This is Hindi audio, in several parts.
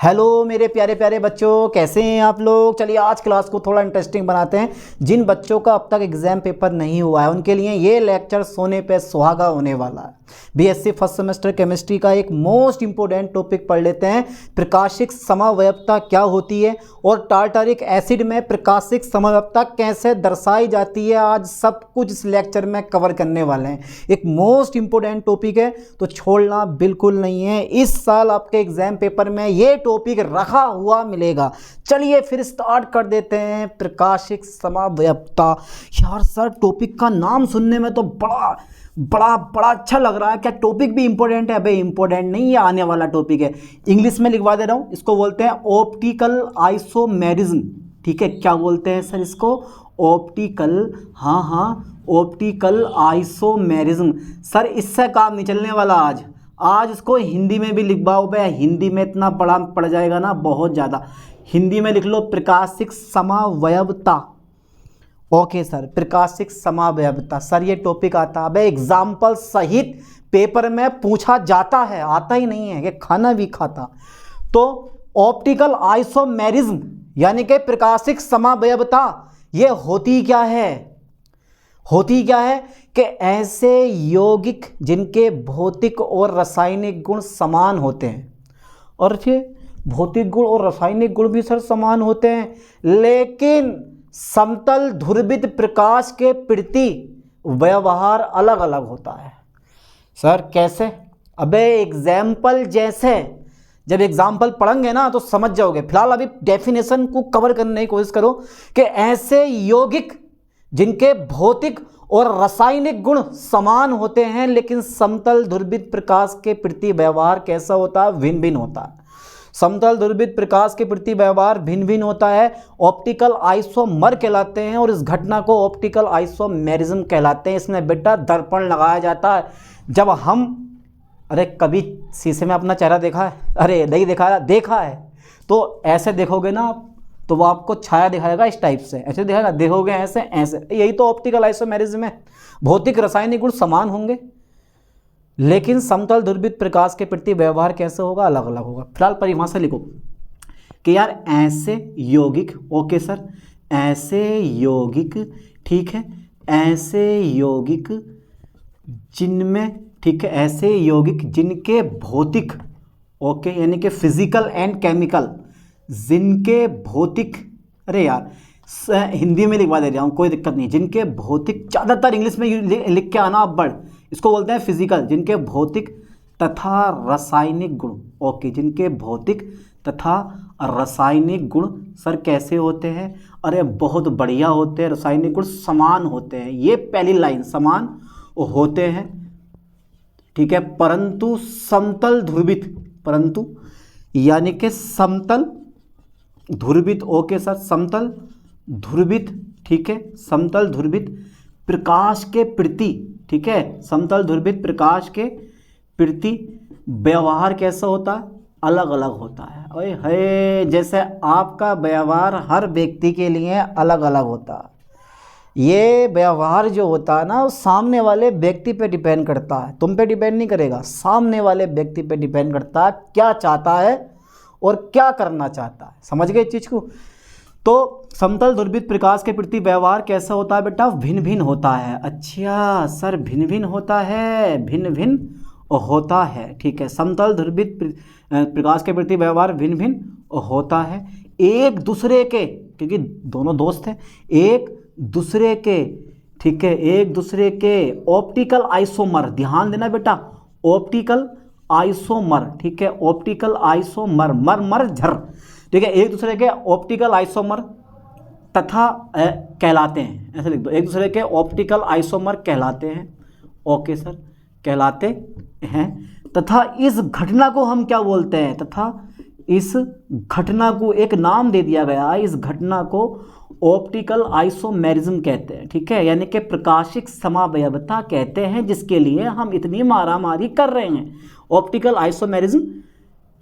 हेलो मेरे प्यारे प्यारे बच्चों, कैसे हैं आप लोग। चलिए आज क्लास को थोड़ा इंटरेस्टिंग बनाते हैं। जिन बच्चों का अब तक एग्ज़ाम पेपर नहीं हुआ है उनके लिए ये लेक्चर सोने पे सुहागा होने वाला है। बीएससी फर्स्ट सेमेस्टर केमिस्ट्री का एक मोस्ट इंपॉर्टेंट टॉपिक पढ़ लेते हैं। प्रकाशिक समव्यवस्था क्या होती है और टार्टारिक एसिड में प्रकाशिक समव्यवस्था कैसे दर्शाई जाती है, आज सब कुछ इस लेक्चर में कवर करने वाले हैं। एक मोस्ट इंपॉर्टेंट टॉपिक है तो छोड़ना बिल्कुल नहीं है। इस साल आपके एग्जाम पेपर में ये टॉपिक रखा हुआ मिलेगा। चलिए फिर स्टार्ट कर देते हैं। प्रकाशिक समव्यवस्था। यार सर, टॉपिक का नाम सुनने में तो बड़ा बड़ा बड़ा अच्छा लग रहा है। क्या टॉपिक भी इंपॉर्टेंट है? भाई इंपॉर्टेंट नहीं, ये आने वाला टॉपिक है। इंग्लिश में लिखवा दे रहा हूँ। इसको बोलते हैं ऑप्टिकल आइसोमेरिज्म। ठीक है, क्या बोलते हैं सर इसको? ऑप्टिकल, हाँ, ऑप्टिकल आइसोमेरिज्म। सर इससे काम नहीं चलने वाला आज इसको हिंदी में भी लिखवाओ। भाई हिंदी में इतना बड़ा पड़ जाएगा ना, बहुत ज़्यादा। हिंदी में लिख लो प्रकाशिक समव्यवस्था। ओके सर, प्रकाशिक समव्यवस्था। सर ये टॉपिक आता है एग्जाम्पल सहित पेपर में पूछा जाता है, आता ही नहीं है, ये खाना भी खाता। तो ऑप्टिकल आइसोमेरिज्म यानी कि प्रकाशिक समव्यवस्था, ये होती क्या है? होती क्या है कि ऐसे यौगिक जिनके भौतिक और रासायनिक गुण समान होते हैं। और ये भौतिक गुण और रासायनिक गुण भी सर समान होते हैं, लेकिन समतल ध्रुवित प्रकाश के प्रति व्यवहार अलग अलग होता है। सर कैसे? अबे एग्जाम्पल जैसे, जब एग्जाम्पल पढ़ेंगे ना तो समझ जाओगे। फिलहाल अभी डेफिनेशन को कवर करने की कोशिश करो कि ऐसे यौगिक जिनके भौतिक और रासायनिक गुण समान होते हैं लेकिन समतल ध्रुवित प्रकाश के प्रति व्यवहार कैसा होता है? भिन्न भिन्न होता है। समतल ध्रुवित प्रकाश के प्रति व्यवहार भिन्न भिन्न होता है, ऑप्टिकल आइसोमर कहलाते हैं और इस घटना को ऑप्टिकल आइसोमेरिज्म कहलाते हैं। इसमें बेटा दर्पण लगाया जाता है। जब हम, अरे कभी शीशे में अपना चेहरा देखा है? अरे नहीं देखा है तो ऐसे देखोगे ना आप, तो वो आपको छाया दिखाएगा इस टाइप से, ऐसे दिखाएगा, देखोगे ऐसे ऐसे। यही तो ऑप्टिकल आइसोमेरिज्म है। भौतिक रासायनिक गुण समान होंगे लेकिन समतल ध्रुवित प्रकाश के प्रति व्यवहार कैसे होगा? अलग अलग होगा। फिलहाल परिभाषा लिखो कि यार ऐसे यौगिक, ओके सर, ऐसे यौगिक, ठीक है, ऐसे यौगिक जिनमें, ठीक है, ऐसे यौगिक जिनके भौतिक, ओके, यानी कि फिजिकल एंड केमिकल, जिनके भौतिक, अरे यार हिंदी में लिखवा दे रहा हूँ, कोई दिक्कत नहीं। जिनके भौतिक, ज़्यादातर इंग्लिश में लिख के आना अब बढ़, इसको बोलते हैं फिजिकल, जिनके भौतिक तथा रासायनिक गुण, ओके, जिनके भौतिक तथा रासायनिक गुण सर कैसे होते हैं? अरे बहुत बढ़िया होते हैं। रासायनिक गुण समान होते हैं, ये पहली लाइन, समान होते हैं, ठीक है, परंतु समतल ध्रुवित, परंतु यानी कि समतल ध्रुवित, ओके सर, समतल ध्रुवित, ठीक है, समतल ध्रुवित प्रकाश के प्रति, ठीक है, समतल ध्रुवित प्रकाश के प्रति व्यवहार कैसा होता है? अलग अलग होता है। ओए है, जैसे आपका व्यवहार हर व्यक्ति के लिए अलग अलग होता है। ये व्यवहार जो होता है ना, वो सामने वाले व्यक्ति पे डिपेंड करता है, तुम पे डिपेंड नहीं करेगा। सामने वाले व्यक्ति पे डिपेंड करता है क्या चाहता है और क्या करना चाहता है। समझ गए इस चीज़ को? तो समतल ध्रुवित प्रकाश के प्रति व्यवहार कैसा होता है बेटा? भिन्न भिन्न होता है। अच्छा सर, भिन्न भिन्न होता है, भिन्न भिन्न होता है, ठीक है। समतल ध्रुवित प्रकाश के प्रति व्यवहार भिन्न भिन्न होता है एक दूसरे के, क्योंकि दोनों दोस्त हैं, एक दूसरे के, ठीक है, एक दूसरे के ऑप्टिकल आइसोमर, ध्यान देना बेटा, ऑप्टिकल आइसोमर, ठीक है, ऑप्टिकल आइसोमर, मर झर, ठीक है, एक दूसरे के ऑप्टिकल आइसोमर तथा कहलाते हैं, ऐसे लिख दो, एक दूसरे के ऑप्टिकल आइसोमर कहलाते हैं, ओके सर, कहलाते हैं। तथा इस घटना को हम क्या बोलते हैं? तथा इस घटना को एक नाम दे दिया गया है, इस घटना को ऑप्टिकल आइसोमेरिज्म कहते हैं, ठीक है, यानी कि प्रकाशिक समव्यवस्था कहते हैं, जिसके लिए हम इतनी मारामारी कर रहे हैं। ऑप्टिकल आइसोमेरिज्म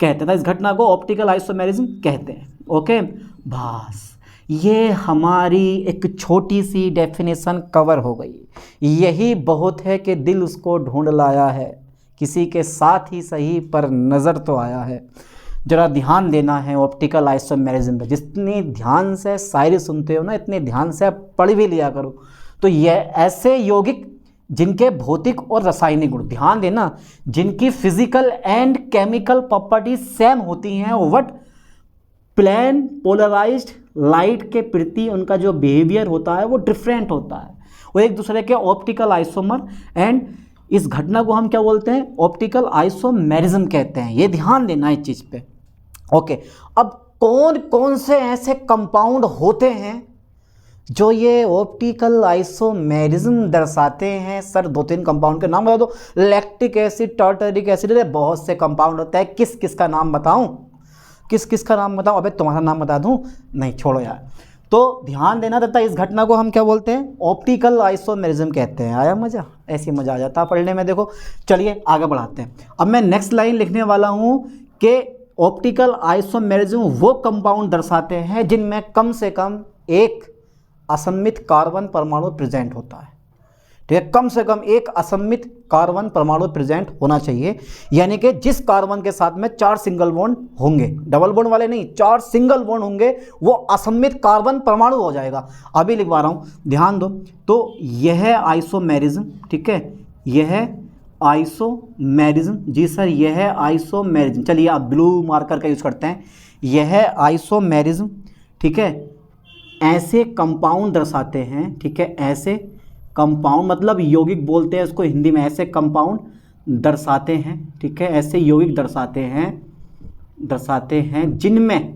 कहते हैं, इस घटना को ऑप्टिकल आइसोमेरिज्म कहते हैं, ओके। बस ये हमारी एक छोटी सी डेफिनेशन कवर हो गई। यही बहुत है कि दिल उसको ढूंढ लाया है, किसी के साथ ही सही पर नज़र तो आया है। जरा ध्यान देना है ऑप्टिकल आइसोमेरिज्म पे। जितनी ध्यान से शायरी सुनते हो ना, इतने ध्यान से पढ़ भी लिया करो। तो ये ऐसे यौगिक जिनके भौतिक और रासायनिक गुण, ध्यान देना, जिनकी physical and chemical property same होती हैं, बट प्लेन पोलराइज्ड लाइट के प्रति उनका जो बिहेवियर होता है वो डिफरेंट होता है, वो एक दूसरे के ऑप्टिकल आइसोमर, एंड इस घटना को हम क्या बोलते हैं, ऑप्टिकल आइसोमेरिज्म कहते हैं। ये ध्यान देना इस चीज़ पे। ओके, अब कौन कौन से ऐसे कंपाउंड होते हैं जो ये ऑप्टिकल आइसोमेरिज्म दर्शाते हैं? सर 2-3 कंपाउंड के नाम बता दो। लैक्टिक एसिड, टार्टरिक एसिड, बहुत से कंपाउंड होता है, किस किस का नाम बताऊं, किस किस का नाम बताऊं? अबे तुम्हारा नाम बता दूं? नहीं, छोड़ो यार। तो ध्यान देना तथा इस घटना को हम क्या बोलते हैं, ऑप्टिकल आइसोमेरिज्म कहते हैं। आया मज़ा? ऐसी मज़ा आ जाता है पढ़ने में। देखो चलिए आगे बढ़ाते हैं। अब मैं नेक्स्ट लाइन लिखने वाला हूँ कि ऑप्टिकल आइसोमेरिज्म वो कंपाउंड दर्शाते हैं जिनमें कम से कम एक असममित कार्बन परमाणु प्रेजेंट होता है। ठीक है, कम से कम एक असममित कार्बन परमाणु प्रेजेंट होना चाहिए, यानी कि जिस कार्बन के साथ में 4 सिंगल बॉन्ड होंगे, डबल बॉन्ड वाले नहीं, 4 सिंगल बॉन्ड होंगे, वो असममित कार्बन परमाणु हो जाएगा। अभी लिखवा रहा हूं, ध्यान दो। तो यह आइसोमेरिज्म, ठीक है, यह आइसोमेरिज्म, जी सर यह आइसोमेरिज्म, चलिए आप ब्लू मार्कर का यूज करते हैं। यह आइसोमेरिज्म, ठीक है, ऐसे कंपाउंड दर्शाते हैं, ठीक है, ऐसे कंपाउंड, मतलब यौगिक बोलते हैं उसको हिंदी में, ऐसे कंपाउंड दर्शाते हैं, ठीक है, ऐसे यौगिक दर्शाते हैं जिनमें,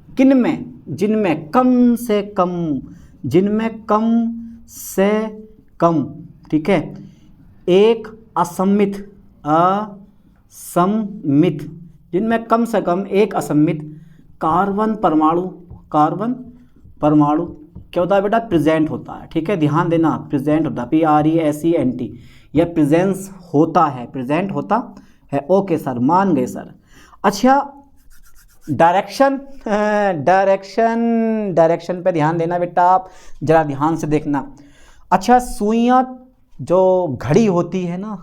किनमें, जिनमें कम से कम, जिनमें कम से कम, ठीक है, एक असममित, जिनमें कम से कम एक असममित कार्बन परमाणु क्या होता है बेटा, प्रेजेंट होता है। ठीक है, ध्यान देना, प्रेजेंट होता है, PRESENT, यह प्रेजेंस होता है, प्रेजेंट होता है। ओके सर, मान गए सर। अच्छा, डायरेक्शन पे ध्यान देना बेटा, आप जरा ध्यान से देखना। अच्छा, सुइयाँ जो घड़ी होती है ना,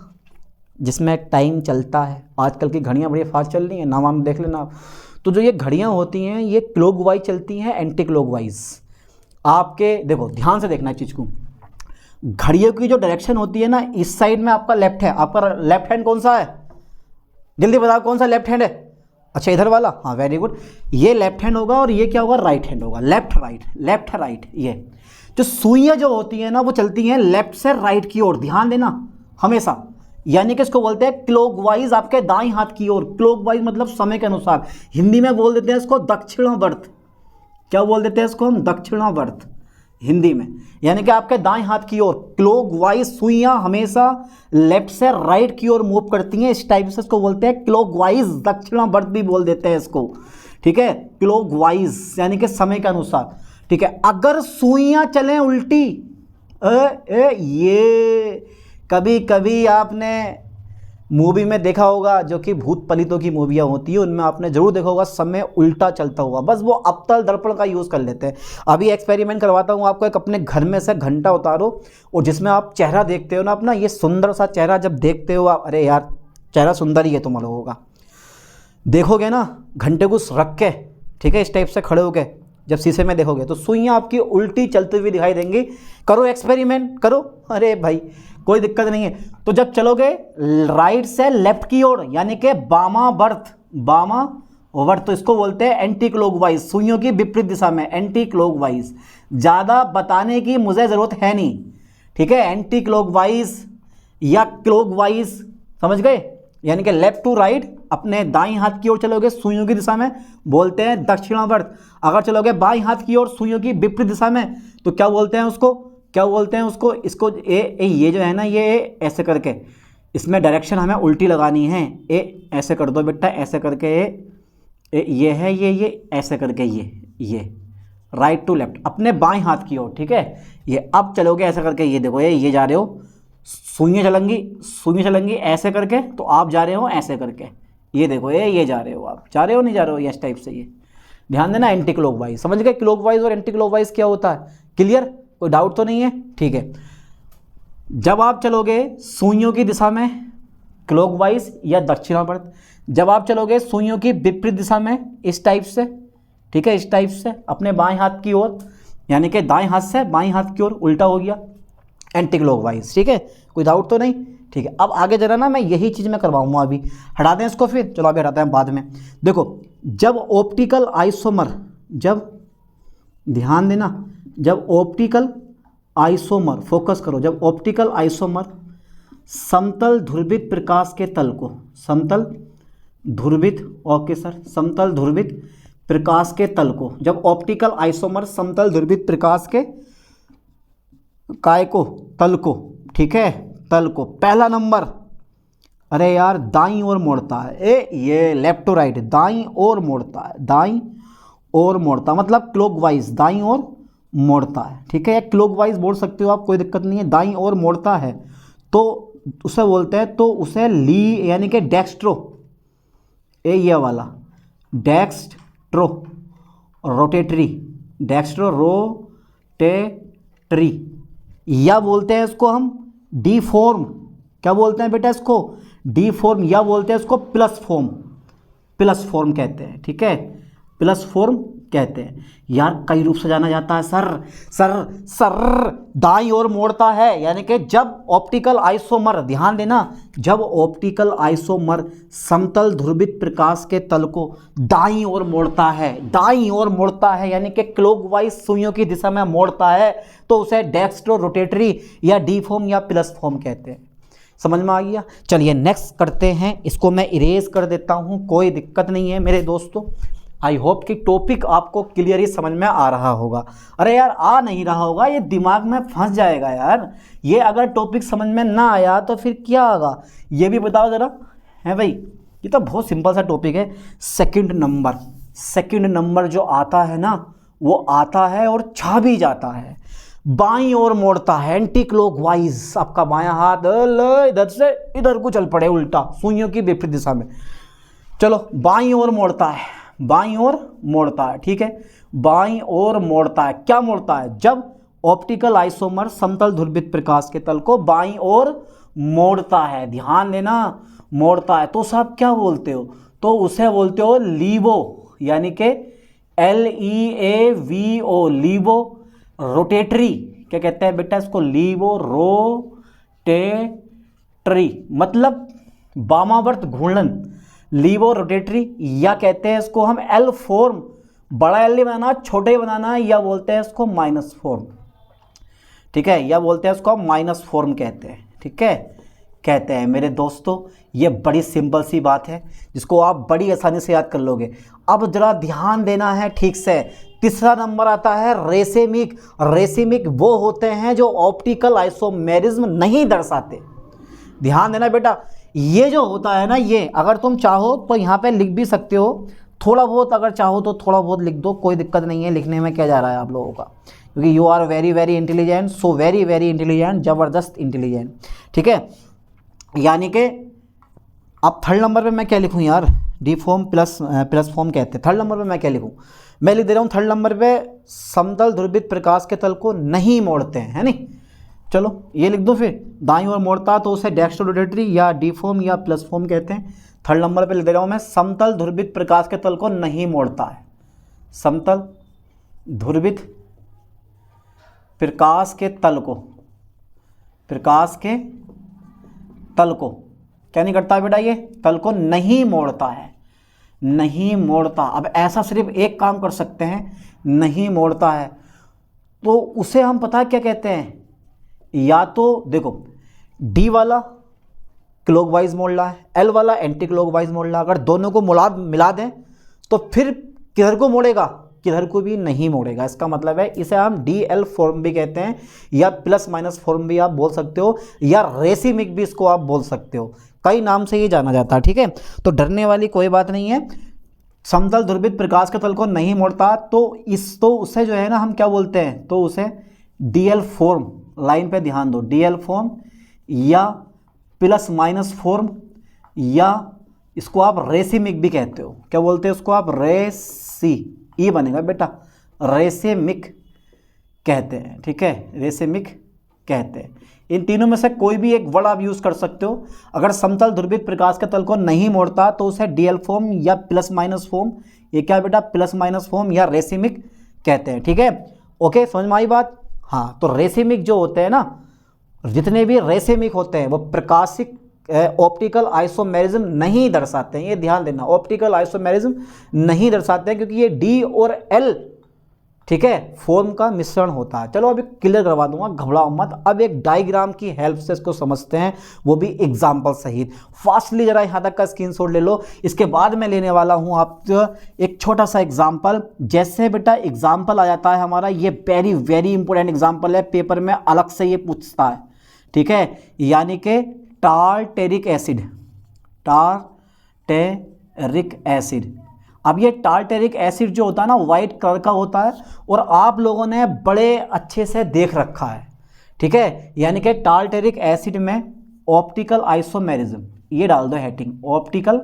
जिसमें टाइम चलता है, आजकल की घड़ियाँ बड़ी फास्ट चल रही हैं, नाम देख लेना। तो जो ये घड़ियाँ होती हैं ये क्लॉकवाइज चलती हैं, एंटी क्लॉकवाइज। आपके देखो ध्यान से देखना इस चीज़ को, घड़ियों की जो डायरेक्शन होती है ना, इस साइड में आपका लेफ्ट है, आपका लेफ्ट हैंड कौन सा है, जल्दी बताओ कौन सा लेफ्ट हैंड है? अच्छा, इधर वाला, हाँ वेरी गुड। ये लेफ्ट हैंड होगा और ये क्या होगा, राइट हैंड होगा, लेफ्ट राइट। ये जो सुइयाँ जो होती हैं ना वो चलती हैं लेफ्ट से राइट की ओर, ध्यान देना हमेशा, यानी कि इसको बोलते हैं क्लॉकवाइज, आपके दाएं हाथ की ओर। क्लॉकवाइज मतलब समय के अनुसार, हिंदी में बोल देते हैं इसको दक्षिणावर्त। क्या बोल देते हैं इसको हम, दक्षिणावर्त हिंदी में, यानी कि आपके दाएं हाथ की ओर क्लॉकवाइज सुइयां हमेशा लेफ्ट से राइट की ओर मूव करती हैं, इस टाइप से इसको बोलते हैं क्लॉकवाइज, दक्षिणावर्त भी बोल देते हैं इसको। ठीक है, क्लॉकवाइज यानी कि समय के अनुसार। ठीक है, अगर सुइयां चलें उल्टी, ये कभी कभी आपने मूवी में देखा होगा, जो कि भूत पलितों की मूवियाँ होती है उनमें आपने जरूर देखा होगा समय उल्टा चलता हुआ, बस वो अवतल दर्पण का यूज़ कर लेते हैं। अभी एक्सपेरिमेंट करवाता हूँ आपको, एक अपने घर में से घंटा उतारो और जिसमें आप चेहरा देखते हो ना अपना, ये सुंदर सा चेहरा जब देखते हो आप, अरे यार चेहरा सुंदर ही है तुम लोगों का, देखोगे ना घंटे को रख के, ठीक है, इस टाइप से खड़े होके जब शीशे में देखोगे तो सुइयाँ आपकी उल्टी चलती हुई दिखाई देंगी। करो एक्सपेरिमेंट करो, अरे भाई कोई दिक्कत नहीं है। तो जब चलोगे राइट से लेफ्ट की ओर, यानी कि वामावर्त, तो इसको बोलते हैं एंटी क्लॉकवाइज, सुइयों की विपरीत दिशा में एंटी क्लॉकवाइज। ज़्यादा बताने की मुझे ज़रूरत है नहीं, ठीक है, एंटी क्लॉकवाइज या क्लॉकवाइज, समझ गए, यानी कि लेफ्ट टू राइट, अपने दाईं हाथ की ओर चलोगे सुइयों की दिशा में बोलते हैं दक्षिणावर्त। अगर चलोगे बाईं हाथ की ओर सुइयों की विपरीत दिशा में तो क्या बोलते हैं उसको, इसको ये जो है ना, ये ऐसे करके, इसमें डायरेक्शन हमें उल्टी लगानी है। ऐसे कर दो बेटा, ऐसे करके ये है, ये ऐसे करके ये राइट टू लेफ्ट अपने बाएं हाथ की ओर। ठीक है, ये अब चलोगे ऐसे करके, ये देखो ये जा रहे हो, सुइयाँ चलेंगी ऐसे करके, तो आप जा रहे हो ऐसे करके, ये देखो ये जा रहे हो, आप जा रहे हो नहीं जा रहे हो, इस टाइप से। ये ध्यान देना, एंटी क्लॉकवाइज, समझ गए क्लॉकवाइज और एंटी क्लॉकवाइज क्या होता है, क्लियर, कोई डाउट तो नहीं है? ठीक है, जब आप चलोगे सुइयों की दिशा में क्लॉकवाइज या दक्षिणावर्त। जब आप चलोगे सुइयों की विपरीत दिशा में इस टाइप से, ठीक है, इस टाइप से अपने बाएं हाथ की ओर, यानी कि दाएं हाथ से बाएं हाथ की ओर उल्टा हो गया, एंटी क्लॉकवाइज। ठीक है, कोई डाउट तो नहीं? ठीक है, अब आगे जरा ना मैं यही चीज़ मैं करवाऊंगा। अभी हटा दें इसको, फिर चलो अभी हटाते हैं बाद में। देखो, जब ऑप्टिकल आइसोमर, जब ध्यान देना, जब ऑप्टिकल आइसोमर, फोकस करो, जब ऑप्टिकल आइसोमर समतल ध्रुवित प्रकाश के तल को, समतल ध्रुवित, ओके सर, समतल ध्रुवित प्रकाश के तल को, जब ऑप्टिकल आइसोमर समतल ध्रुवित प्रकाश के काय को, तल को, ठीक है, तल को, पहला नंबर, अरे यार दाईं ओर मोड़ता है, ये लेफ्ट टू राइट, दाईं ओर मोड़ता है, दाईं ओर मोड़ता, मतलब क्लॉकवाइज, दाईं ओर मोड़ता है। ठीक है, या क्लॉकवाइज बोल सकते हो आप, कोई दिक्कत नहीं है। दाईं ओर मोड़ता है तो उसे बोलते हैं, तो उसे ली यानी कि डेक्स्ट्रो, ये वाला डेक्स्ट्रो रोटेटरी, डेक्स्ट्रो रोटेटरी, या बोलते हैं इसको हम डीफॉर्म, क्या बोलते हैं बेटा इसको? डीफॉर्म, या बोलते हैं इसको प्लस फॉर्म, प्लस फॉर्म कहते हैं। ठीक है, प्लस फॉर्म कहते हैं। यार कई रूप से जाना जाता है सर, सर दाईं ओर मोड़ता है, यानी कि जब ऑप्टिकल आइसोमर, ध्यान देना, जब ऑप्टिकल आइसोमर समतल ध्रुवित प्रकाश के तल को दाईं ओर मोड़ता है, दाईं ओर मोड़ता है, यानी कि क्लॉकवाइज सुइयों की दिशा में मोड़ता है, तो उसे डेक्स्ट्रो रोटेटरी या डीफॉर्म या प्लस फॉर्म कहते हैं। समझ में आ गया? चलिए नेक्स्ट करते हैं, इसको मैं इरेज कर देता हूँ, कोई दिक्कत नहीं है मेरे दोस्तों। आई होप कि टॉपिक आपको क्लियरली समझ में आ रहा होगा। अरे यार आ नहीं रहा होगा, ये दिमाग में फंस जाएगा यार। ये अगर टॉपिक समझ में ना आया तो फिर क्या होगा, ये भी बताओ ज़रा, है भाई? ये तो बहुत सिंपल सा टॉपिक है। सेकंड नंबर, सेकंड नंबर जो आता है ना, वो आता है और छा भी जाता है, बाईं ओर मोड़ता है, एंटी क्लॉकवाइज। आपका बायां हाथ इधर से इधर को चल पड़े उल्टा, सुइयों की विपरीत दिशा में। चलो, बाईं ओर मोड़ता है, बाईं ओर मोड़ता है, ठीक है, बाईं ओर मोड़ता है। क्या मोड़ता है? जब ऑप्टिकल आइसोमर समतल ध्रुवित प्रकाश के तल को बाईं ओर मोड़ता है, ध्यान देना, मोड़ता है, तो साहब क्या बोलते हो? तो उसे बोलते हो लीवो, यानी कि LEAVO, लीवो रोटेटरी। क्या कहते हैं बेटा इसको? लीवो रोटेटरी, मतलब वामावर्त घूर्णन, लीवो रोटेटरी, या कहते हैं इसको हम एल फॉर्म, बड़ा एल नहीं बनाना, छोटे बनाना, या बोलते हैं इसको माइनस फॉर्म। ठीक है, या बोलते हैं इसको माइनस फॉर्म कहते हैं। ठीक है, कहते हैं मेरे दोस्तों, ये बड़ी सिंपल सी बात है जिसको आप बड़ी आसानी से याद कर लोगे। अब जरा ध्यान देना है ठीक से। तीसरा नंबर आता है रेसेमिक। रेसेमिक वो होते हैं जो ऑप्टिकल आइसोमेरिज्म नहीं दर्शाते। ध्यान देना बेटा, ये जो होता है ना, ये अगर तुम चाहो तो यहाँ पे लिख भी सकते हो, थोड़ा बहुत, अगर चाहो तो थोड़ा बहुत लिख दो, कोई दिक्कत नहीं है, लिखने में क्या जा रहा है आप लोगों का, क्योंकि you are very very intelligent, so very very intelligent, ज़बरदस्त इंटेलिजेंट। ठीक है, यानी कि अब थर्ड नंबर पे मैं क्या लिखूँ यार? डीफॉर्म प्लस फॉर्म कहते हैं। थर्ड नंबर पे मैं क्या लिखूँ? मैं लिख दे रहा हूँ थर्ड नंबर पे समतल ध्रुवित प्रकाश के तल को नहीं मोड़ते हैं, है नहीं? चलो ये लिख दो फिर, दाईं ओर मोड़ता तो उसे डेक्स्ट्रो रोटेटरी या डीफॉर्म या प्लस फॉर्म कहते हैं। थर्ड नंबर पे लिख दे रहा हूँ मैं, समतल ध्रुवित प्रकाश के तल को नहीं मोड़ता है, समतल ध्रुवित प्रकाश के तल को, प्रकाश के तल को क्या नहीं करता है बेटा? ये तल को नहीं मोड़ता है, नहीं मोड़ता। अब ऐसा सिर्फ एक काम कर सकते हैं, नहीं मोड़ता है तो उसे हम पता है क्या कहते हैं? या तो देखो, डी वाला क्लॉकवाइज मोड़ रहा है, एल वाला एंटी क्लॉकवाइज मोड़ रहा है, अगर दोनों को मिला दें तो फिर किधर को मोड़ेगा? किधर को भी नहीं मोड़ेगा। इसका मतलब है इसे हम DL फॉर्म भी कहते हैं, या प्लस माइनस फॉर्म भी आप बोल सकते हो, या रेसिमिक भी इसको आप बोल सकते हो, कई नाम से ये जाना जाता है। ठीक है, तो डरने वाली कोई बात नहीं है। समतल ध्रुवित प्रकाश के तल को नहीं मोड़ता तो उसे जो है ना हम क्या बोलते हैं? तो उसे DL फॉर्म, लाइन पे ध्यान दो, DL फॉर्म या प्लस माइनस फॉर्म, या इसको आप रेसिमिक भी कहते हो। क्या बोलते हैं उसको आप? ई बनेगा बेटा, रेसेमिक कहते हैं। ठीक है, रेसेमिक कहते हैं। इन तीनों में से कोई भी एक वर्ड आप यूज कर सकते हो। अगर समतल ध्रुवित प्रकाश के तल को नहीं मोड़ता तो उसे डीएल फॉर्म या प्लस माइनस फॉर्म, ये क्या बेटा, प्लस माइनस फॉर्म या रेसिमिक कहते हैं। ठीक है, ओके, समझ में आई बात। हाँ, तो रेसिमिक जो होते हैं ना, जितने भी रेसिमिक होते हैं वो प्रकाशिक ऑप्टिकल आइसोमेरिज्म नहीं दर्शाते हैं, ये ध्यान देना, ऑप्टिकल आइसोमेरिज्म नहीं दर्शाते हैं क्योंकि ये डी और एल, ठीक है, फॉर्म का मिश्रण होता है। चलो अभी क्लियर करवा दूंगा, घबराओ मत। अब एक डायग्राम की हेल्प से इसको समझते हैं, वो भी एग्जाम्पल सहित। फास्टली जरा यहाँ तक का स्क्रीनशॉट ले लो, इसके बाद मैं लेने वाला हूँ आप एक छोटा सा एग्जाम्पल। जैसे बेटा एग्जाम्पल आ जाता है हमारा, ये वेरी वेरी इंपॉर्टेंट एग्जाम्पल है, पेपर में अलग से ये पूछता है, ठीक है, यानी कि टार्टेरिक एसिड, टार्टेरिक एसिड। अब ये टार्टेरिक एसिड जो होता है ना, वाइट कलर का होता है और आप लोगों ने बड़े अच्छे से देख रखा है, ठीक है, यानी कि टार्टेरिक एसिड में ऑप्टिकल आइसोमेरिज्म, ये डाल दो हेडिंग, ऑप्टिकल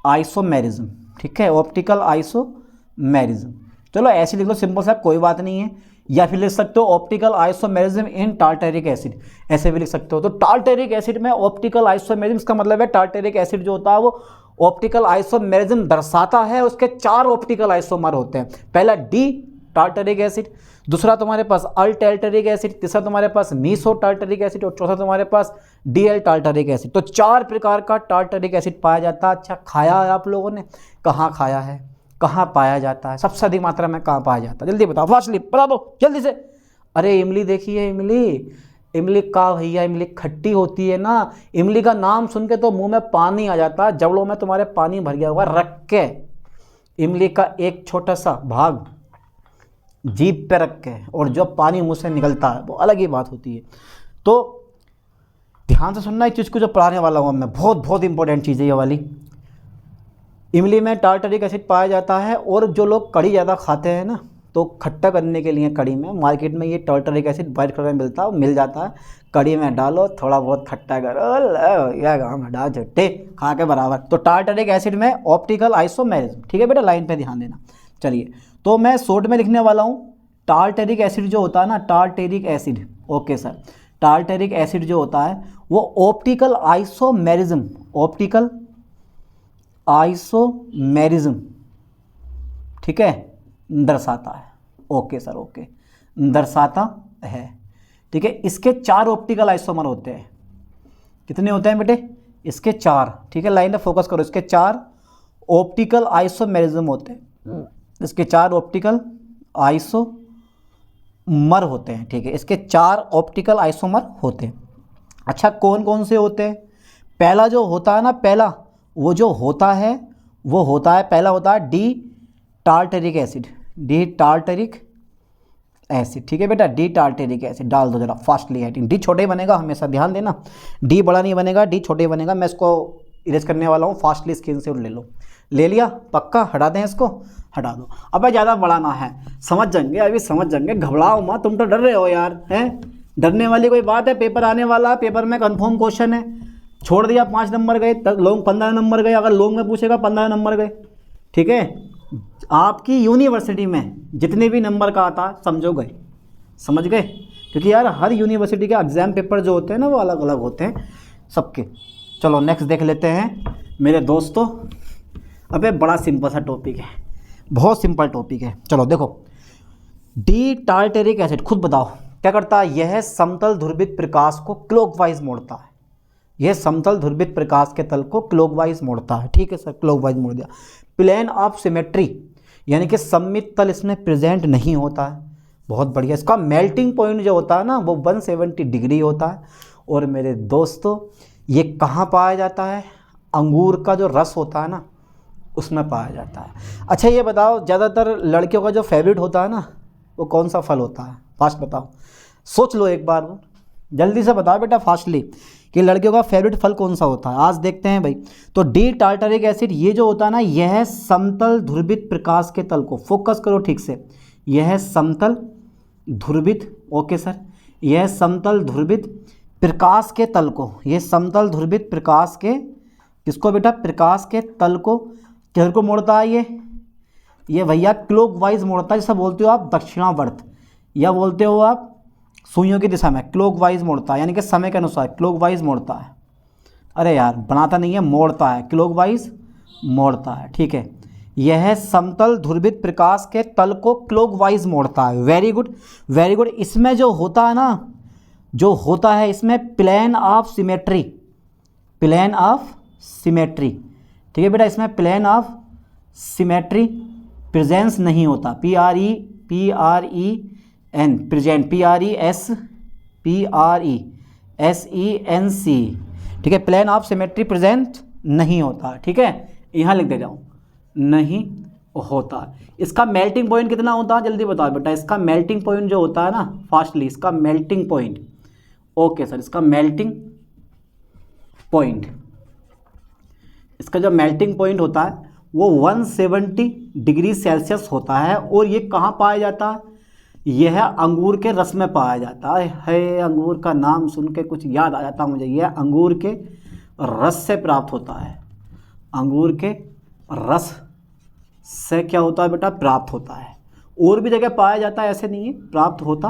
आइसोमेरिज्म, ठीक है, ऑप्टिकल आइसोमेरिज्म। चलो ऐसे लिख लो, सिंपल सा, कोई बात नहीं है। या फिर लिख सकते हो optical isomerism in tartaric acid, ऐसे भी लिख सकते हो। तो टार्टेरिक एसिड में ऑप्टिकल आइसोमेरिज्म, इसका मतलब है टार्टेरिक एसिड जो होता है वो ऑप्टिकल आइसोमेरिज्म दर्शाता है। उसके 4 ऑप्टिकल आइसोमर होते हैं। पहला डी टार्टेरिक एसिड, दूसरा तुम्हारे पास अल टार्टेरिक एसिड, तीसरा तुम्हारे पास मीसो टार्टेरिक एसिड और चौथा तुम्हारे पास डीएल टार्टेरिक एसिड। तो 4 प्रकार का टार्टेरिक एसिड पाया जाता है। अच्छा, खाया है आप लोगों ने, कहाँ खाया है, कहाँ पाया जाता है, सबसे अधिक मात्रा में कहाँ पाया जाता है, जल्दी बताओ, फास्टली बता दो जल्दी से। अरे इमली देखिए, इमली, इमली का भैया, इमली खट्टी होती है ना, इमली का नाम सुन के तो मुंह में पानी आ जाता है, जबड़ों में तुम्हारे पानी भर गया होगा। रख के इमली का एक छोटा सा भाग जीभ पे रख के और जो पानी मुंह से निकलता है वो अलग ही बात होती है। तो ध्यान से सुनना इस चीज़ को जो पढ़ाने वाला हूँ मैं, बहुत बहुत इंपॉर्टेंट चीज़ है ये वाली। इमली में टार्टेरिक एसिड पाया जाता है और जो लोग कड़ी ज़्यादा खाते हैं ना, तो खट्टा करने के लिए कड़ी में मार्केट में ये टार्टेरिक एसिड वाइट कलर में मिल जाता है। कड़ी में डालो, थोड़ा बहुत खट्टा करो, या गाँव में डाल झट्टे खा के बराबर। तो टार्टेरिक एसिड में ऑप्टिकल आइसोमेरिज्म, ठीक है बेटा, लाइन पे ध्यान देना। चलिए, तो मैं शॉर्ट में लिखने वाला हूँ। टार्टेरिक एसिड जो होता है ना, tartaric acid, okay sir, tartaric acid जो होता है वो ऑप्टिकल आइसोमेरिज्म, ऑप्टिकल आइसोमेरिज्म, ठीक है, दर्शाता है। ओके सर, ओके, दर्शाता है, ठीक है। इसके 4 ऑप्टिकल आइसोमर होते हैं। कितने होते हैं बेटे? इसके 4, ठीक है, लाइन में फोकस करो। इसके 4 ऑप्टिकल आइसोमेरिज्म होते हैं, इसके 4 ऑप्टिकल आइसोमर होते हैं, ठीक है, इसके 4 ऑप्टिकल आइसोमर होते हैं। अच्छा, कौन कौन से होते हैं? पहला जो होता है ना, पहला वो जो होता है वो होता है, पहला होता है D tartaric acid, D tartaric acid, ठीक है बेटा, डी टार्टेरिक एसिड डाल दो जरा फास्टली हेडिंग। डी छोटे बनेगा हमेशा, ध्यान देना, डी बड़ा नहीं बनेगा, डी छोटे बनेगा। मैं इसको इरेज करने वाला हूँ, फास्टली स्क्रीन से ले लो। ले लिया? पक्का? हटा दें इसको, हटा दो। अब ज़्यादा बड़ा ना है, समझ जाएंगे, अभी समझ जाएंगे, घबराओ मत, तुम तो डर रहे हो यार, हैं? डरने वाली कोई बात है? पेपर आने वाला, पेपर में कन्फर्म क्वेश्चन है। छोड़ दिया 5 नंबर गए, लॉन्ग 15 नंबर गए, अगर लॉन्ग में पूछेगा 15 नंबर गए, ठीक है। आपकी यूनिवर्सिटी में जितने भी नंबर का आता समझो गए, समझ गए, क्योंकि यार हर यूनिवर्सिटी के एग्ज़ाम पेपर जो होते हैं ना वो अलग अलग होते हैं सबके। चलो नेक्स्ट देख लेते हैं मेरे दोस्तों। अबे बड़ा सिंपल सा टॉपिक है, बहुत सिंपल टॉपिक है। चलो देखो, डी टार्टेरिक एसिड, खुद बताओ क्या करता है? यह समतल ध्रुवित प्रकाश को क्लॉकवाइज मोड़ता है, यह समतल ध्रुवित प्रकाश के तल को क्लॉकवाइज मोड़ता है, ठीक है सर, क्लॉकवाइज मोड़ दिया। प्लेन ऑफ सिमेट्री, यानी कि सममित तल इसमें प्रेजेंट नहीं होता है, बहुत बढ़िया। इसका मेल्टिंग पॉइंट जो होता है ना वो 170 डिग्री होता है। और मेरे दोस्तों ये कहाँ पाया जाता है? अंगूर का जो रस होता है ना उसमें पाया जाता है। अच्छा ये बताओ, ज़्यादातर लड़कियों का जो फेवरेट होता है ना वो कौन सा फल होता है? फास्ट बताओ, सोच लो एक बार, जल्दी से बताओ बेटा फास्टली कि लड़कियों का फेवरेट फल कौन सा होता है। आज देखते हैं भाई। तो डी टार्टेरिक एसिड ये जो होता है ना, यह समतल ध्रुवित प्रकाश के तल को, फोकस करो ठीक से, यह समतल ध्रुवित, ओके सर, यह समतल ध्रुवित प्रकाश के तल को, यह समतल ध्रुवित प्रकाश के, किसको बेटा? प्रकाश के तल को किधर को मोड़ता है? ये भैया क्लॉकवाइज मोड़ता है, जैसा बोलते हो आप दक्षिणावर्त, या बोलते हो आप सुइयों की दिशा में क्लॉकवाइज मोड़ता है, यानी कि समय के अनुसार क्लॉकवाइज मोड़ता है। अरे यार बनाता नहीं है, मोड़ता है, क्लॉकवाइज मोड़ता है, ठीक है। यह समतल ध्रुवित प्रकाश के तल को क्लॉकवाइज मोड़ता है। Very good, very good. इसमें जो होता है ना, जो होता है इसमें plane of symmetry, plane of symmetry, ठीक है बेटा, इसमें प्लेन ऑफ सिमेट्री प्रेजेंस नहीं होता। P R E N present, PRESENC, ठीक है, प्लेन ऑफ सिमेट्री प्रेजेंट नहीं होता, ठीक है, यहाँ लिख दे जाऊँ, नहीं होता। इसका मेल्टिंग पॉइंट कितना होता है जल्दी बताओ बेटा। इसका मेल्टिंग पॉइंट जो होता है ना, फास्टली, इसका मेल्टिंग पॉइंट, ओके सर, इसका मेल्टिंग पॉइंट, इसका जो मेल्टिंग पॉइंट होता है वो 170 डिग्री सेल्सियस होता है। और ये कहाँ पाया जाता है? यह अंगूर के रस में पाया जाता है। अंगूर का नाम सुन के कुछ याद आ जाता मुझे, यह अंगूर के रस से प्राप्त होता है। अंगूर के रस से क्या होता है बेटा? प्राप्त होता है। और भी जगह पाया जाता है, ऐसे नहीं है, प्राप्त होता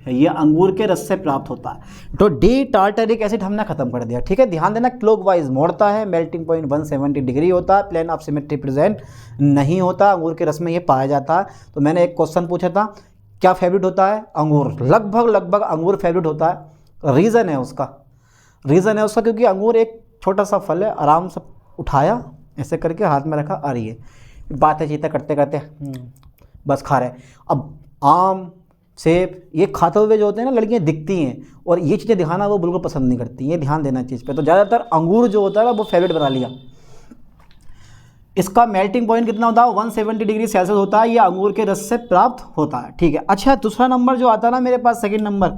है, ये अंगूर के रस से प्राप्त होता है। तो डी टार्टरिक एसिड हमने खत्म कर दिया, ठीक है। ध्यान देना, क्लॉकवाइज मोड़ता है, मेल्टिंग पॉइंट 170 डिग्री होता है, प्लेन ऑफ सिमेट्री प्रेजेंट नहीं होता, अंगूर के रस में ये पाया जाता है। तो मैंने एक क्वेश्चन पूछा था, क्या फेवरेट होता है? अंगूर। लगभग अंगूर फेवरेट होता है। रीज़न है उसका क्योंकि अंगूर एक छोटा सा फल है, आराम से उठाया, ऐसे करके हाथ में रखा, आ रही है, बातें चीतें करते करते बस खा रहे। अब आम, सेब, ये खाते हुए जो होते हैं ना लड़कियां दिखती हैं, और ये चीज़ें दिखाना वो बिल्कुल पसंद नहीं करती, ये ध्यान देना चीज़ पे। तो ज़्यादातर अंगूर जो होता है ना वो फेवरेट बना लिया। इसका मेल्टिंग पॉइंट कितना होता है? 170 डिग्री सेल्सियस होता है। ये अंगूर के रस से प्राप्त होता है, ठीक है। अच्छा, दूसरा नंबर जो आता है ना मेरे पास, सेकंड नंबर,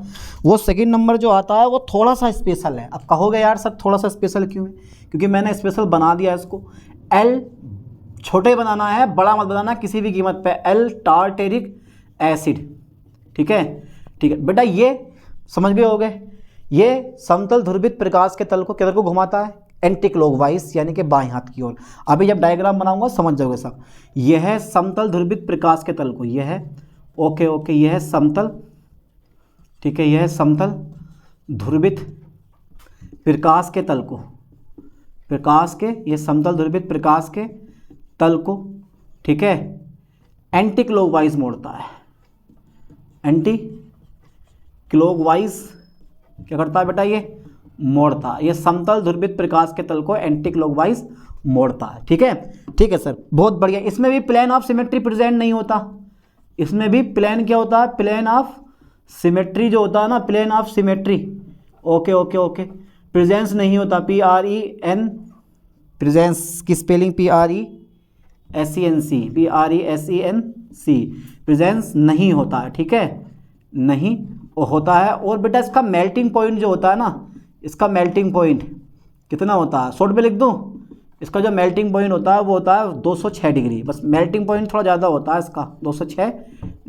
वो सेकंड नंबर जो आता है वो थोड़ा सा स्पेशल है। अब कहोगे यार सर थोड़ा सा स्पेशल क्यों है? क्योंकि मैंने स्पेशल बना दिया इसको। एल छोटे बनाना है, बड़ा मत बनाना किसी भी कीमत पे। एल टार्टेरिक एसिड, ठीक है, ठीक है बेटा। ये समझ गए होगे, ये समतल ध्रुवित प्रकाश के तल को किधर को घुमाता है? एंटी क्लॉकवाइज, यानी कि बाएं हाथ की ओर। अभी जब डायग्राम बनाऊंगा समझ जाओगे सब। यह है समतल ध्रुवित प्रकाश के तल को, यह है, ओके, यह है समतल, ठीक है, यह है समतल ध्रुवित प्रकाश के तल को, प्रकाश के, यह समतल ध्रुवित प्रकाश के तल को, ठीक है, एंटी क्लॉकवाइज मोड़ता है। एंटी क्लॉकवाइज क्या करता है बेटा? ये मोड़ता है। ये समतल ध्रुवित प्रकाश के तल को एंटी क्लॉकवाइज मोड़ता है, ठीक है, ठीक है सर, बहुत बढ़िया। इसमें भी प्लेन ऑफ सिमेट्री प्रेजेंट नहीं होता। इसमें भी प्लेन क्या होता है? प्लेन ऑफ सिमेट्री जो होता है ना, plane of symmetry, okay, presence नहीं होता। PREN, प्रेजेंस की स्पेलिंग PRESENC, प्रेजेंस नहीं होता है, ठीक है, नहीं होता है। और बेटा इसका मेल्टिंग पॉइंट जो होता है ना, इसका मेल्टिंग पॉइंट कितना होता है? शॉर्ट में लिख दूँ, इसका जो मेल्टिंग पॉइंट होता है वो होता है 206 डिग्री। बस मेल्टिंग पॉइंट थोड़ा ज़्यादा होता है इसका, 206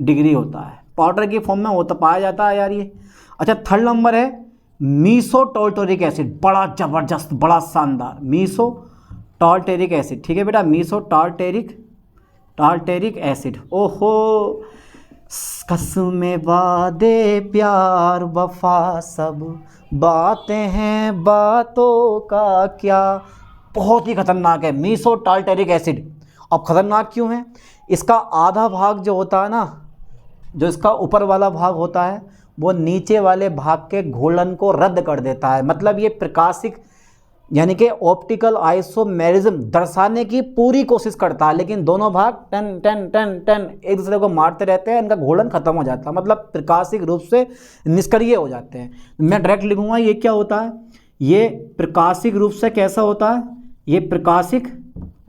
डिग्री होता है। पाउडर की फॉर्म में होता पाया जाता है यार ये। अच्छा, थर्ड नंबर है मीसो टार्टेरिक एसिड। बड़ा ज़बरदस्त, बड़ा शानदार, मीसो टार्टेरिक एसिड, ठीक है बेटा, मीसो टार्टेरिक एसिड। ओहो, कसमें वादे प्यार वफा सब बातें हैं, बातों का क्या। बहुत ही खतरनाक है मीसो टार्टेरिक एसिड। अब खतरनाक क्यों है? इसका आधा भाग जो होता है ना, जो इसका ऊपर वाला भाग होता है वो नीचे वाले भाग के घोलन को रद्द कर देता है। मतलब ये प्रकाशिक यानी कि ऑप्टिकल आइसोमेरिज्म दर्शाने की पूरी कोशिश करता है, लेकिन दोनों भाग टन टन टन टन एक दूसरे को मारते रहते हैं, इनका घोलन खत्म हो जाता है, मतलब प्रकाशिक रूप से निष्क्रिय हो जाते हैं। मैं डायरेक्ट लिखूंगा, ये क्या होता है? ये प्रकाशिक रूप से कैसा होता है? ये प्रकाशिक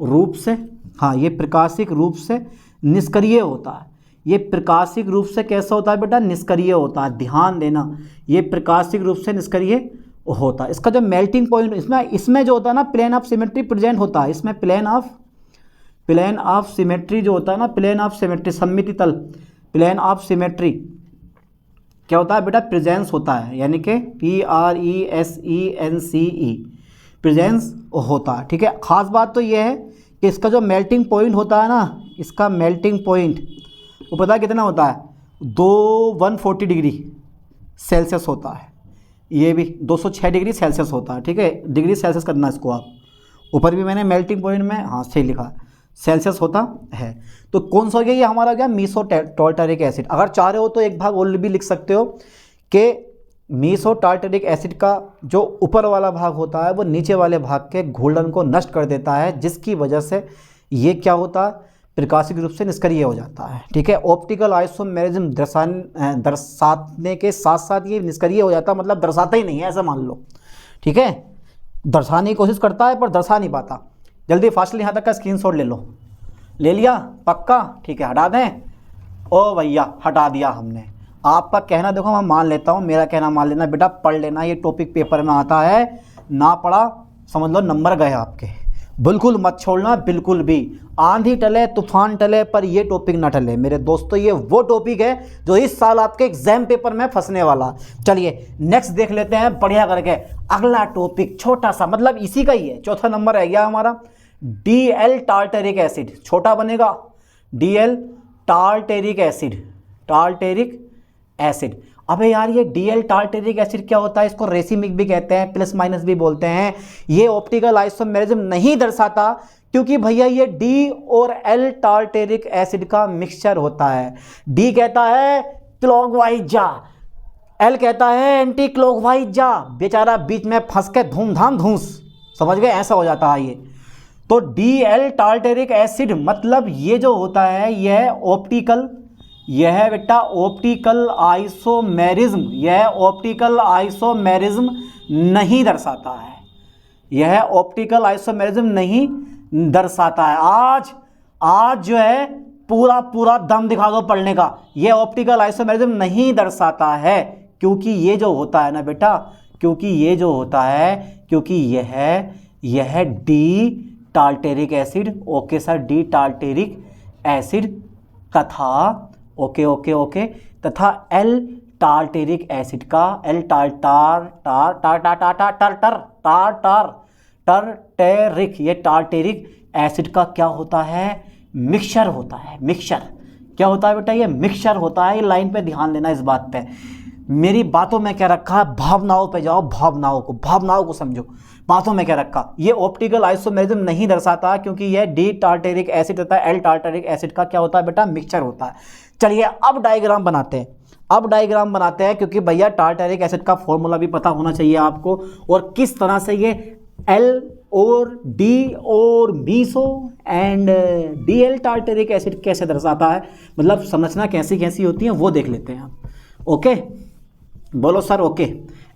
रूप से, हाँ, ये प्रकाशिक रूप से निष्क्रिय होता है। ये प्रकाशिक रूप से कैसा होता है बेटा? निष्क्रिय होता है। ध्यान देना, ये प्रकाशिक रूप से निष्क्रिय होता है। इसका जो मेल्टिंग पॉइंट इसमें जो होता है ना, प्लेन ऑफ सिमेट्री प्रेजेंट होता है। इसमें प्लेन ऑफ सिमेट्री जो होता है ना, प्लेन ऑफ सिमेट्री, सममिति तल, प्लेन ऑफ सिमेट्री क्या होता है बेटा? प्रेजेंस होता है, यानी कि PRESENCE, प्रेजेंस होता है, ठीक है। खास बात तो ये है कि इसका जो मेल्टिंग पॉइंट होता है ना, इसका मेल्टिंग पॉइंट वो पता है कितना होता है? 140 डिग्री सेल्सियस होता है, ये भी 206 डिग्री सेल्सियस होता है, ठीक है, डिग्री सेल्सियस करना इसको आप, ऊपर भी मैंने मेल्टिंग पॉइंट में हाँ सही लिखा सेल्सियस होता है। तो कौन सा हो गया ये हमारा क्या, मीसोटार्टरिक एसिड। अगर चाह रहे हो तो एक भाग और भी लिख सकते हो कि मीसोटार्टरिक एसिड का जो ऊपर वाला भाग होता है वो नीचे वाले भाग के घूर्णन को नष्ट कर देता है, जिसकी वजह से ये क्या होता है, प्रकाशिक रूप से निष्क्रिय हो जाता है, ठीक है। ऑप्टिकल आइसोमेरिज्म दर्शाने के साथ साथ ये निष्क्रिय हो जाता है, मतलब दर्शाता ही नहीं है ऐसा मान लो, ठीक है। दर्शाने की कोशिश करता है पर दर्शा नहीं पाता। जल्दी फास्टली यहाँ तक का स्क्रीनशॉट ले लो, ले लिया पक्का, ठीक है, हटा दें। ओ भैया हटा दिया हमने। आपका कहना देखो मैं मान लेता हूँ, मेरा कहना मान लेना, बेटा पढ़ लेना, ये टॉपिक पेपर में आता है, ना पढ़ा समझ लो नंबर गए आपके। बिल्कुल मत छोड़ना, बिल्कुल भी, आंधी टले तूफान टले पर ये टॉपिक ना टले मेरे दोस्तों। ये वो टॉपिक है जो इस साल आपके एग्जाम पेपर में फंसने वाला। चलिए नेक्स्ट देख लेते हैं बढ़िया करके। अगला टॉपिक छोटा सा, मतलब इसी का ही है, चौथा नंबर है गया हमारा, DL टार्टरिक एसिड। छोटा बनेगा DL tartaric acid, tartaric acid. अबे यार ये DL टार्टरिक एसिड क्या होता है, इसको रेसिमिक भी कहते हैं, प्लस माइनस भी बोलते हैं। ये ऑप्टिकल आइसोमेरिज्म नहीं दर्शाता क्योंकि भैया ये D और L टार्टरिक एसिड का मिक्सचर होता है। D कहता है क्लॉकवाइज जा, L कहता है एंटी क्लॉकवाइज जा, बेचारा बीच में फंस के धूमधाम धूस, समझ गए, ऐसा हो जाता है ये। तो DL टार्टरिक एसिड मतलब ये जो होता है यह ऑप्टिकल, यह है बेटा ऑप्टिकल आइसोमेरिज्म, यह ऑप्टिकल आइसोमेरिज्म नहीं दर्शाता है, यह ऑप्टिकल आइसोमेरिज्म नहीं दर्शाता है। आज जो है पूरा दम दिखा दो पढ़ने का, यह ऑप्टिकल आइसोमेरिज्म नहीं दर्शाता है क्योंकि ये जो होता है ना बेटा, क्योंकि ये जो होता है, क्योंकि यह D tartaric acid, okay sir, D tartaric acid तथा ओके तथा L टार्टरिक एसिड का, L टार्टरिक, ये टार्टरिक एसिड का क्या होता है, मिक्सचर होता है। मिक्सचर क्या होता है बेटा, ये मिक्सचर होता है। ये लाइन पे ध्यान देना इस बात पे, मेरी बातों में क्या रखा है, भावनाओं पे जाओ, भावनाओं को समझो, बातों में क्या रखा। ये ऑप्टिकल आइसोमेरिज्म नहीं दर्शाता क्योंकि यह D टार्टरिक एसिड तथा L टार्टरिक एसिड का क्या होता है बेटा, मिक्सचर होता है। चलिए अब डायग्राम बनाते हैं, क्योंकि भैया टार्टरिक एसिड का फॉर्मूला भी पता होना चाहिए आपको, और किस तरह से ये L और D और meso and DL tartaric acid कैसे दर्शाता है, मतलब संरचना कैसी होती है वो देख लेते हैं आप। ओके बोलो सर, ओके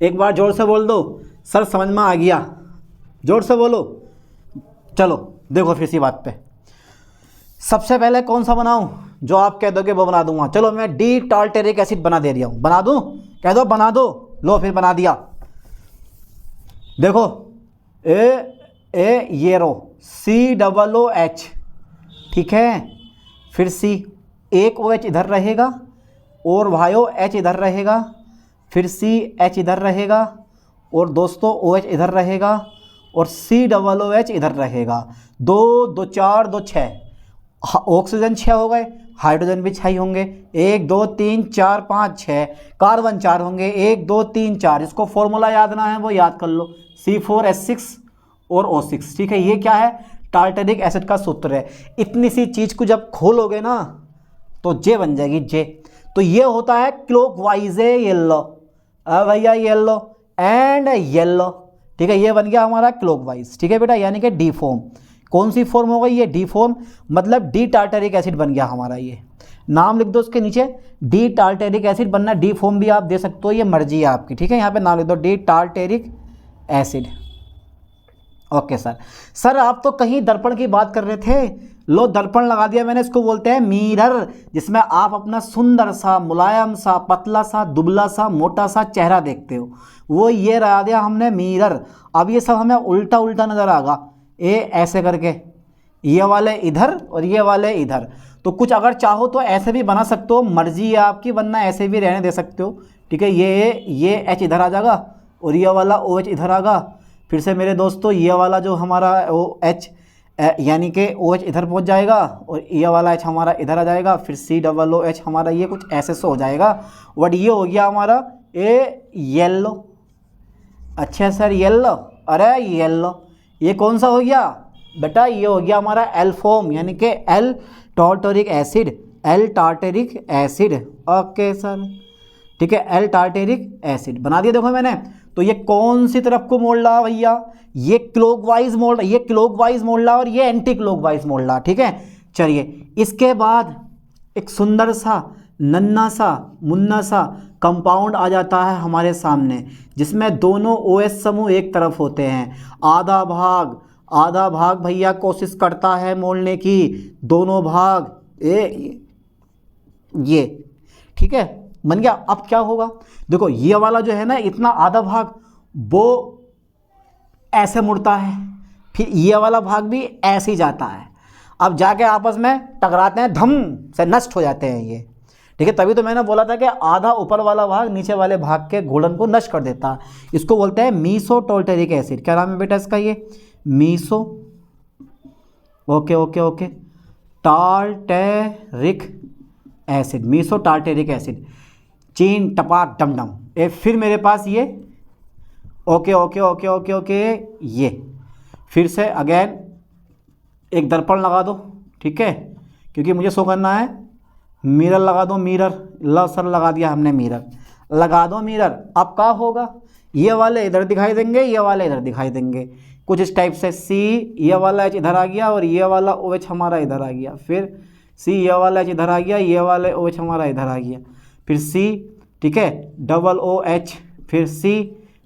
एक बार जोर से बोल दो सर, समझ में आ गया, जोर से बोलो। चलो देखो फिर इसी बात पे, सबसे पहले कौन सा बनाऊं, जो आप कह दोगे वो बना दूंगा। चलो मैं D टार्टरिक एसिड बना दे रहा हूं, बना दूं, कह दो बना दो, लो फिर बना दिया। देखो ये रो COOH, ठीक है, फिर C, एक OH इधर रहेगा और भाइयों H इधर रहेगा, फिर CH इधर रहेगा और दोस्तों OH इधर रहेगा और COOH इधर रहेगा। 2 2 4 2 6, ऑक्सीजन 6 हो गए, हाइड्रोजन भी 6 ही होंगे, 1 2 3 4 5 6, कार्बन 4 होंगे, 1 2 3 4। इसको फॉर्मूला याद ना है वो याद कर लो, C4H6 और O6, ठीक है। ये क्या है, टार्टरिक एसिड का सूत्र है। इतनी सी चीज़ को जब खोलोगे ना तो जे बन जाएगी, जे। तो ये होता है क्लॉकवाइज येलो, भैया येलो एंड येलो, ठीक है, ये बन गया हमारा क्लॉकवाइज, ठीक है बेटा, यानी कि D फॉर्म। कौन सी फॉर्म हो गई ये, D फॉर्म, मतलब D टार्टरिक एसिड बन गया हमारा। ये नाम लिख दो उसके नीचे, D टार्टरिक एसिड बनना, D फॉर्म भी आप दे सकते हो, ये मर्जी है आपकी, ठीक है। यहाँ पे नाम लिख दो D tartaric acid. Okay sir आप तो कहीं दर्पण की बात कर रहे थे, लो दर्पण लगा दिया मैंने, इसको बोलते हैं मिरर, जिसमें आप अपना सुंदर सा, मुलायम सा, पतला सा, दुबला सा, मोटा सा चेहरा देखते हो, वो ये लगा दिया हमने मिरर। अब ये सब हमें उल्टा नज़र आएगा, ये ऐसे करके, ये वाले इधर और ये वाले इधर। तो कुछ अगर चाहो तो ऐसे भी बना सकते हो, मर्जी है आपकी, वरना ऐसे भी रहने दे सकते हो, ठीक है। ये H इधर आ जाएगा और ये वाला OH इधर आएगा। फिर से मेरे दोस्तों ये वाला जो हमारा OH यानी कि OH इधर पहुंच जाएगा और ये वाला H हमारा इधर आ जाएगा, फिर COOH हमारा ये कुछ ऐसे से हो जाएगा। बट ये हो गया हमारा ए येलो। अच्छा सर येलो, अरे येलो ये कौन सा हो गया बेटा, ये हो गया हमारा एल्फोम यानी कि L tartaric acid, L tartaric acid. Okay sir ठीक है, एल टार्टरिक एसिड बना दिया। देखो मैंने, तो ये कौन सी तरफ को मोड़ रहा भैया, ये क्लॉकवाइज मोड़ रहा, ये क्लॉकवाइज मोड़ रहा और ये एंटी क्लॉकवाइज मोड़ रहा। ठीक है, चलिए इसके बाद एक सुंदर सा नन्ना सा मुन्ना सा कंपाउंड आ जाता है हमारे सामने, जिसमें दोनों OH समूह एक तरफ होते हैं। आधा भाग भैया कोशिश करता है मोड़ने की, दोनों भाग ये ठीक है बन गया। अब क्या होगा, देखो ये वाला जो है ना, इतना आधा भाग वो ऐसे मुड़ता है, फिर ये वाला भाग भी ऐसे ही जाता है। अब जाके आपस में टकराते हैं, धम से नष्ट हो जाते हैं ये। ठीक है, तभी तो मैंने बोला था कि आधा ऊपर वाला भाग नीचे वाले भाग के घूर्णन को नष्ट कर देता है। इसको बोलते हैं मीसो टार्टरिक एसिड। क्या नाम है बेटा इसका, ये meso, okay tartaric acid, meso tartaric acid. चीन टपाक डम डम। फिर मेरे पास ये ओके ये फिर से अगेन एक दर्पण लगा दो। ठीक है, क्योंकि मुझे शो करना है। मिरर लगा दो, मिरर ल सर लगा दिया हमने, मिरर लगा दो मिरर। अब क्या होगा, ये वाले इधर दिखाई देंगे, ये वाले इधर दिखाई देंगे, कुछ इस टाइप से। सी ये वाला H इधर आ गया और ये वाला OH हमारा इधर आ गया, फिर सी ये वाला H इधर आ गया, ये वाले OH हमारा इधर आ गया, फिर सी ठीक है डबल OH, फिर सी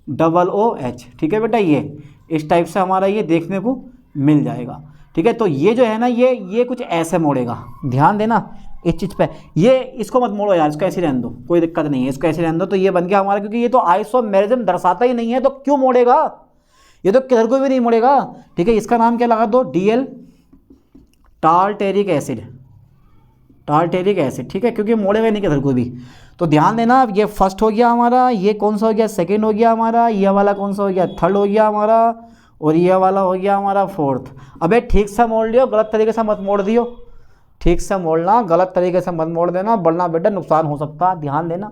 डबल OH। ठीक है बेटा, ये इस टाइप से हमारा ये देखने को मिल जाएगा। ठीक है, तो ये जो है ना, ये कुछ ऐसे मोड़ेगा, ध्यान देना इस चीज़ पे। ये इसको मत मोड़ो यार, इसको ऐसे रहने दो, कोई दिक्कत नहीं है, इसको ऐसे रहने दो। तो ये बन गया हमारा, क्योंकि ये तो आइसोमेरिज्म दर्शाता ही नहीं है, तो क्यों मोड़ेगा, ये तो किधर को भी नहीं मोड़ेगा। ठीक है, इसका नाम क्या लगा दो, DL tartaric acid, tartaric acid. ठीक है, क्योंकि मोड़ेगा नहीं किधर को भी। तो ध्यान देना, ये फर्स्ट हो गया हमारा, ये कौन सा हो गया, सेकंड हो गया हमारा, ये वाला कौन सा हो गया, थर्ड हो गया हमारा, और ये वाला हो गया हमारा फोर्थ। अबे ठीक से मोड़ लियो, गलत तरीके से मत मोड़ दियो, ठीक से मोड़ना, गलत तरीके से मत मोड़ देना, वरना बेटा नुकसान हो सकता है, ध्यान देना।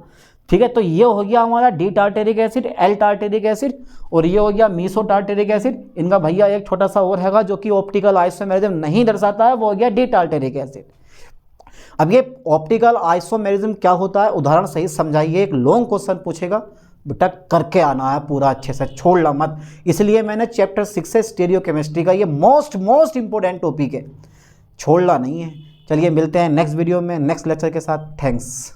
ठीक है, तो ये हो गया हमारा D tartaric acid, L tartaric acid, और ये हो गया मीसो टार्टरिक एसिड। इनका भैया एक छोटा सा और हैगा जो कि ऑप्टिकल आइसोमेरिज्म नहीं दर्शाता है, वो हो गया डी टार्टरिक एसिड। अब ये ऑप्टिकल आइसोमेरिज्म क्या होता है, उदाहरण सही समझाइए। एक लॉन्ग क्वेश्चन पूछेगा बेटा, करके आना है पूरा अच्छे से, छोड़ना मत। इसलिए मैंने चैप्टर 6 से स्टीरियो केमिस्ट्री का, ये मोस्ट इंपॉर्टेंट टॉपिक है, छोड़ना नहीं है। चलिए मिलते हैं नेक्स्ट वीडियो में नेक्स्ट लेक्चर के साथ। थैंक्स।